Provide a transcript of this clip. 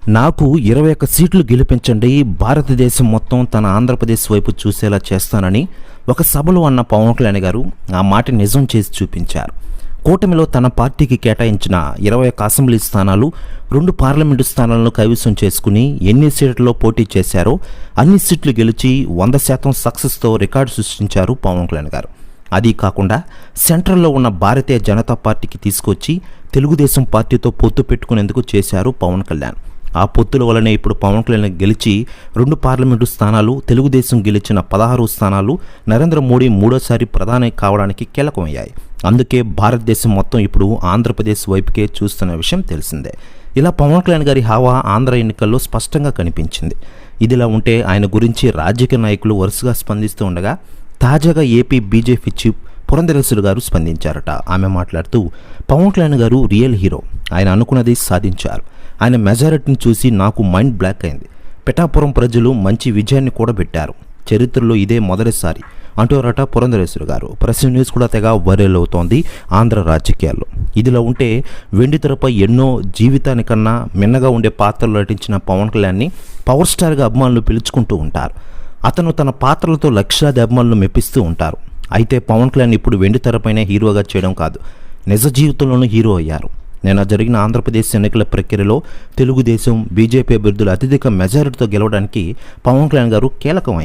నాకు 21 సీట్లు గెలిపించండి, భారతదేశం మొత్తం తన ఆంధ్రప్రదేశ్ వైపు చూసేలా చేస్తానని ఒక సభలో అన్న పవన్ కళ్యాణ్ గారు ఆ మాట నిజం చేసి చూపించారు. కూటమిలో తన పార్టీకి కేటాయించిన 21 అసెంబ్లీ స్థానాలు, 2 పార్లమెంటు స్థానాలను కైవసం చేసుకుని ఎన్ని సీట్లలో పోటీ చేశారో అన్ని సీట్లు గెలిచి 100% సక్సెస్తో రికార్డు సృష్టించారు పవన్ కళ్యాణ్ గారు. అది కాకుండా సెంట్రల్లో ఉన్న భారతీయ జనతా పార్టీకి తీసుకొచ్చి తెలుగుదేశం పార్టీతో పొత్తు పెట్టుకునేందుకు చేశారు పవన్ కళ్యాణ్. ఆ పొత్తుల వలనే ఇప్పుడు పవన్ కళ్యాణ్ గెలిచి 2 పార్లమెంటు స్థానాలు, తెలుగుదేశం గెలిచిన 16 స్థానాలు నరేంద్ర మోడీ మూడోసారి ప్రధాని కావడానికి కీలకమయ్యాయి. అందుకే భారతదేశం మొత్తం ఇప్పుడు ఆంధ్రప్రదేశ్ వైపుకే చూస్తున్న విషయం తెలిసిందే. ఇలా పవన్ కళ్యాణ్ గారి హావా ఆంధ్ర ఎన్నికల్లో స్పష్టంగా కనిపించింది. ఇదిలా ఉంటే ఆయన గురించి రాజకీయ నాయకులు వరుసగా స్పందిస్తూ ఉండగా తాజాగా ఏపీ బీజేపీ చీఫ్ పురంధరేశ్వరి గారు స్పందించారట. ఆమె మాట్లాడుతూ పవన్ కళ్యాణ్ గారు రియల్ హీరో, ఆయన అనుకున్నది సాధించారు. ఆయన మెజారిటీని చూసి నాకు మైండ్ బ్లాక్ అయింది. పిఠాపురం ప్రజలు మంచి విజయాన్ని కూడబెట్టారు. చరిత్రలో ఇదే మొదటిసారి అంటారట పురంధరేశ్వరి గారు. ప్రెస్ న్యూస్ కూడా తెగ వైరల్ అవుతోంది ఆంధ్ర రాజకీయాల్లో. ఇదిలా ఉంటే వెండితెరపై ఎన్నో జీవితానికన్నా మిన్నగా ఉండే పాత్రలు నటించిన పవన్ కళ్యాణ్ని పవర్ స్టార్గా అభిమానులు పిలుచుకుంటూ ఉంటారు. అతను తన పాత్రలతో లక్షలాది అభిమానులు మెప్పిస్తూ ఉంటారు. అయితే పవన్ కళ్యాణ్ ఇప్పుడు వెండితెరపైనే హీరోగా చేయడం కాదు, నిజ జీవితంలోనూ హీరో అయ్యారు. నిన్న జరిగిన ఆంధ్రప్రదేశ్ ఎన్నికల ప్రక్రియలో తెలుగుదేశం, బీజేపీ అభ్యర్థులు అత్యధిక మెజారిటీతో గెలవడానికి పవన్ కళ్యాణ్ గారు కీలకమయ్యారు.